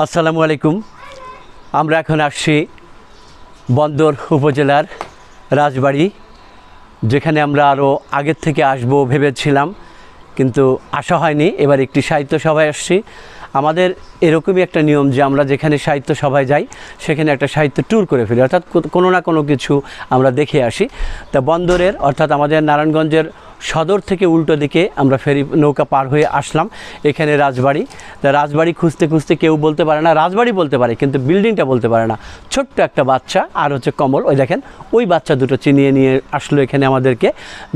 আসসালামু আলাইকুম। আমরা এখন আসছি বন্দর উপজেলার রাজবাড়ি, যেখানে আমরা আরও আগের থেকে আসবো ভেবেছিলাম, কিন্তু আসা হয়নি। এবার একটি সাহিত্য সভায় আসছি। আমাদের এরকমই একটা নিয়ম যে আমরা যেখানে সাহিত্য সভায় যাই সেখানে একটা সাহিত্য ট্যুর করে ফেলি, অর্থাৎ কোনো না কোনো কিছু আমরা দেখে আসি। তা বন্দরের অর্থাৎ আমাদের নারায়ণগঞ্জের সদর থেকে উল্টো দিকে আমরা ফেরি নৌকা পার হয়ে আসলাম এখানে রাজবাড়ি। তা রাজবাড়ি খুঁজতে খুঁজতে কেউ বলতে পারে না, রাজবাড়ি বলতে পারে কিন্তু বিল্ডিংটা বলতে পারে না। ছোট্ট একটা বাচ্চা আর হচ্ছে কমল, ওই দেখেন ওই বাচ্চা দুটো চিনিয়ে নিয়ে আসলো এখানে আমাদেরকে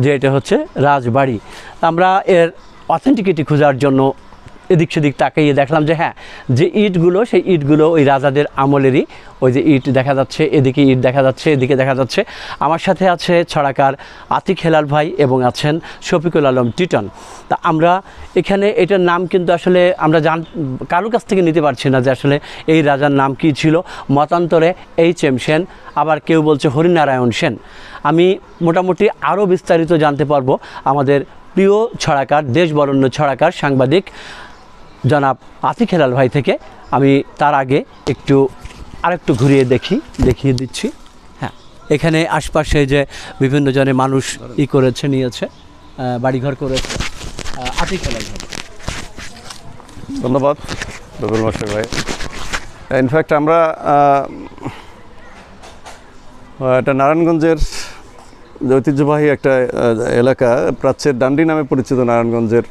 যে এটা হচ্ছে রাজবাড়ি। আমরা এর অথেন্টিকিটি খোঁজার জন্য এদিক সেদিক তাকিয়ে দেখলাম যে হ্যাঁ, যে ইটগুলো সেই ইটগুলো ওই রাজাদের আমলেরই। ওই যে ইট দেখা যাচ্ছে, এদিকে ইট দেখা যাচ্ছে, এদিকে দেখা যাচ্ছে। আমার সাথে আছে ছড়াকার আতিক হেলাল ভাই এবং আছেন শফিকুল আলম টিটন। তা আমরা এখানে এটার নাম কিন্তু আসলে আমরা কারোর কাছ থেকে নিতে পারছি না যে আসলে এই রাজার নাম কী ছিল। মতান্তরে এইচ.এম. সেন, আবার কেউ বলছে হরিনারায়ণ সেন। আমি মোটামুটি আরও বিস্তারিত জানতে পারবো আমাদের প্রিয় ছড়াকার, দেশ বরেণ্য ছড়াকার সাংবাদিক জনাব আতিক হেলাল ভাই থেকে। আমি তার আগে আরেকটু ঘুরিয়ে দেখিয়ে দিচ্ছি। হ্যাঁ, এখানে আশপাশে যে বিভিন্ন জনে মানুষ নিয়েছে বাড়িঘর করেছে। আতিক হেলাল ভাই, ধন্যবাদ রবিউল মশাই ভাই। ইনফ্যাক্ট আমরা এটা নারায়ণগঞ্জের যে ঐতিহ্যবাহী একটা এলাকা, প্রাচ্যের ডান্ডি নামে পরিচিত নারায়ণগঞ্জের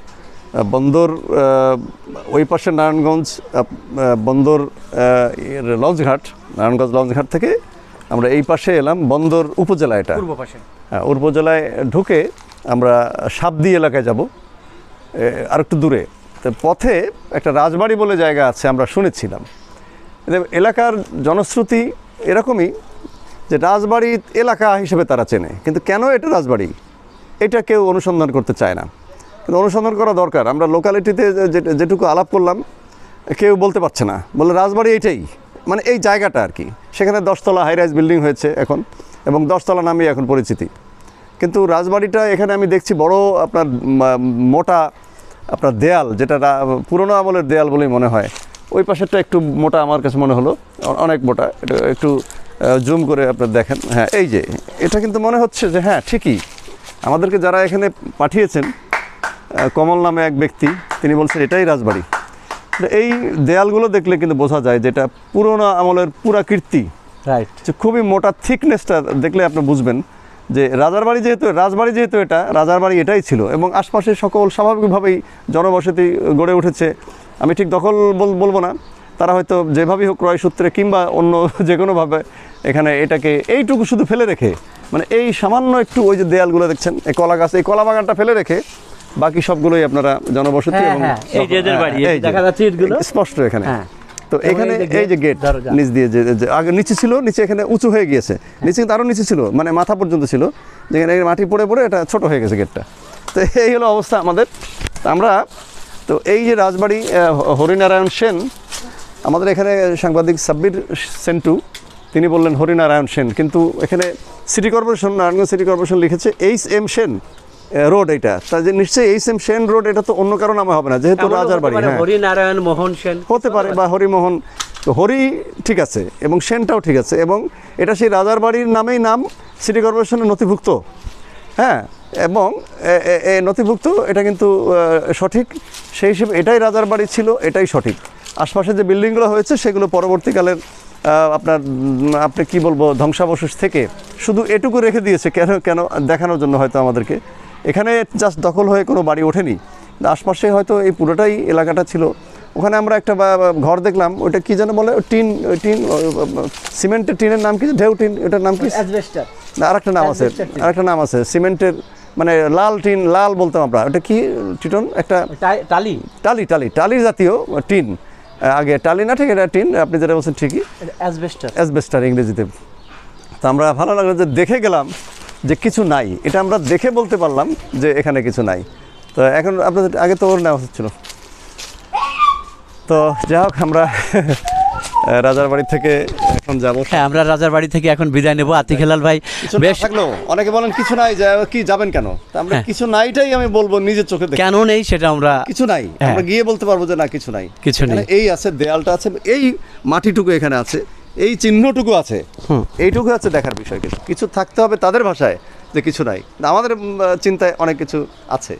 বন্দর, ওই পাশে নারায়ণগঞ্জ বন্দর লঞ্চঘাট, নারায়ণগঞ্জ লঞ্চঘাট থেকে আমরা এই পাশে এলাম বন্দর উপজেলা। এটা পূর্ব পাশে উপজেলায় ঢুকে আমরা সাবদি এলাকায় যাব আর একটু দূরে। তো পথে একটা রাজবাড়ি বলে জায়গা আছে, আমরা শুনেছিলাম। এলাকার জনশ্রুতি এরকমই যে রাজবাড়ি এলাকা হিসেবে তারা চেনে, কিন্তু কেন এটা রাজবাড়ি এটা কেউ অনুসন্ধান করতে চায় না। কিন্তু অনুসন্ধান করা দরকার। আমরা লোকালিটিতে যেটুকু আলাপ করলাম কেউ বলতে পারছে না, বলে রাজবাড়ি এইটাই, মানে এই জায়গাটা আর কি। সেখানে 10 তলা হাইরাইজ বিল্ডিং হয়েছে এখন, এবং 10 তলা নামেই এখন পরিচিতি। কিন্তু রাজবাড়িটা এখানে আমি দেখছি বড় আপনার মোটা আপনার দেয়াল, যেটা পুরনো আমলের দেয়াল বলেই মনে হয়। ওই পাশেরটা একটু মোটা আমার কাছে মনে হলো, অনেক মোটা। এটা একটু জুম করে আপনার দেখেন। হ্যাঁ, এই যে এটা কিন্তু মনে হচ্ছে যে হ্যাঁ ঠিকই, আমাদেরকে যারা এখানে পাঠিয়েছেন কমল নামে এক ব্যক্তি, তিনি বলছেন এটাই রাজবাড়ি। এই দেয়ালগুলো দেখলে কিন্তু বোঝা যায় যে এটা পুরোনো আমলের পুরা কীর্তি। রাইট, যে খুবই মোটা থিকনেসটা দেখলে আপনি বুঝবেন যে রাজবাড়ি যেহেতু এটা রাজার বাড়ি এটাই ছিল। এবং আশপাশে সকল স্বাভাবিকভাবেই জনবসতি গড়ে উঠেছে। আমি ঠিক দখল বলবো না, তারা হয়তো যেভাবেই হোক ক্রয় সূত্রে কিংবা অন্য যে কোনোভাবে এখানে এটাকে এইটুকু শুধু ফেলে রেখে, মানে এই সামান্য একটু ওই যে দেয়ালগুলো দেখছেন, এই কলা গাছ, এই কলা বাগানটা ফেলে রেখে বাকি সবগুলোই আপনারা জনবসতি এবং স্পষ্ট এখানে। তো এখানে এই যে গেট নিচ দিয়ে যে আগে নিচে ছিল, নিচে এখানে উঁচু হয়ে গিয়েছে, নিচে কিন্তু আরও নিচে ছিল, মানে মাথা পর্যন্ত ছিল, যেখানে মাটি পড়ে পড়ে এটা ছোট হয়ে গেছে গেটটা। তো এই হলো অবস্থা আমাদের। আমরা তো এই যে রাজবাড়ি হরিনারায়ণ সেন, আমাদের এখানে সাংবাদিক সাব্বির সেন্টু, তিনি বললেন হরিনারায়ণ সেন, কিন্তু এখানে city corporation, Narayanganj city corporation লিখেছে এইচ.এম. সেন রোড। এইটা তা যে নিশ্চয়ই এইচ.এম. সেন রোড, এটা তো অন্য কারো নামে হবে না, যেহেতু রাজার বাড়ি। হ্যাঁ, হরিনারায়ণ মোহন সেন হতে পারে, বা হরিমোহন। তো হরি ঠিক আছে এবং সেনটাও ঠিক আছে, এবং এটা সেই রাজার বাড়ির নামেই নাম, সিটি কর্পোরেশনের নথিভুক্ত। হ্যাঁ, এবং নথিভুক্ত, এটা কিন্তু সঠিক। সেই হিসেবে এটাই রাজার বাড়ি ছিল, এটাই সঠিক। আশপাশে যে বিল্ডিংগুলো হয়েছে সেগুলো পরবর্তীকালের আপনি কি বলবো ধ্বংসাবশেষ থেকে শুধু এটুকু রেখে দিয়েছে, কেন দেখানোর জন্য হয়তো আমাদেরকে। এখানে জাস্ট দখল হয়ে কোনো বাড়ি ওঠেনি, আশপাশে হয়তো এই পুরোটাই এলাকাটা ছিল। ওখানে আমরা একটা ঘর দেখলাম, ওইটা কি যেন বলে, টিন সিমেন্টের টিনের নাম কি, ঢেউ টিন, এটার নাম কি, না আরেকটা নাম আছে সিমেন্টের, মানে লাল টিন, লাল বলতাম আমরা, ওটা কি টিটন, একটা টালি জাতীয় টিন। আগে টালি না, ঠিক এটা টিন, আপনি যেটা বলছেন ঠিকই, অ্যাসবেস্টার ইংরেজিতে। তো আমরা ভালো লাগলো যে দেখে গেলাম যে কিছু নাই, এটা আমরা দেখে বলতে পারলাম যে এখানে কিছু নাই। তো এখন আপনাদের আগে তো ওর নেওয়া উচিত ছিল। তো যাই হোক, আমরা রাজার বাড়ি থেকে এখন যাবো। হ্যাঁ, আমরা রাজার বাড়ি থেকে এখন বিদায় নেব। আতিক হেলাল ভাই কিছু না বেশ, থাকলেও অনেকে বলেন কিছু নাই, কি যাবেন কেন? তা আমরা হ্যাঁ। কিছু নাইটাই আমি বলবো নিজের চোখে দেখে, কেন নেই সেটা আমরা কিছু নাই, হ্যাঁ। আমরা গিয়ে বলতে পারবো যে না কিছু নাই, কিছু নেই। এখানে এই আছে, দেয়ালটা আছে, এই মাটিটুকু এখানে আছে, এই চিহ্নটুকু আছে, এইটুকু আছে দেখার বিষয়। কিছু কিছু থাকতে হবে তাদের ভাষায় যে কিছু নাই, আমাদের চিন্তায় অনেক কিছু আছে,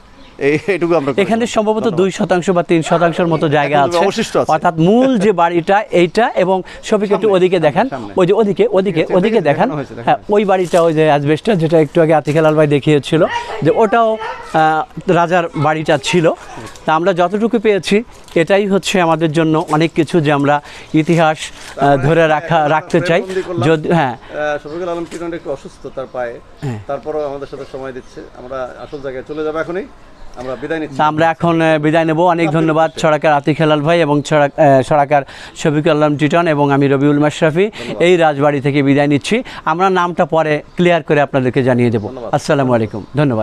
এইটুকু আমরা করি। এখানে সম্ভবত 2% বা 3% মতো জায়গা এখন আছে, অবশিষ্ট আছে। অর্থাৎ মূল যে বাড়িটা এইটা, এবং সবই একটু ওদিকে দেখান, সামনে। ওই যে ওদিকে ওদিকে আছে, ওদিকে এদিকে দেখান। দেখানো হয়েছে, হ্যাঁ, ওই বাড়িটা, ওই যে অ্যাজবেস্টার যেটা একটু আগে আতিক হেলাল ভাই দেখিয়েছিল, যে ওটাও রাজার বাড়িটা ছিল। তা আমরা যতটুকু পেয়েছি এটাই হচ্ছে আমাদের জন্য অনেক কিছু, যে আমরা ইতিহাস ধরে রাখতে চাই। যদি হ্যাঁ, শফিকুল আলম টিটন একটু অসুস্থ তার পায়ে, তারপরও আমাদের সাথে সময় দিচ্ছে। আমরা আসল জায়গায় চলে যাবো এখনই, আমরা বিদায় নিচ্ছি। তা আমরা এখন বিদায় নেব। অনেক ধন্যবাদ ছড়াকার আতিক হেলাল ভাই এবং ছড়াকার শফিকুল আলম টিটন এবং আমি রবিউল মাশরাফি এই রাজবাড়ি থেকে বিদায় নিচ্ছি। আমরা নামটা পরে ক্লিয়ার করে আপনাদেরকে জানিয়ে দেবো। আসসালামু আলাইকুম, ধন্যবাদ।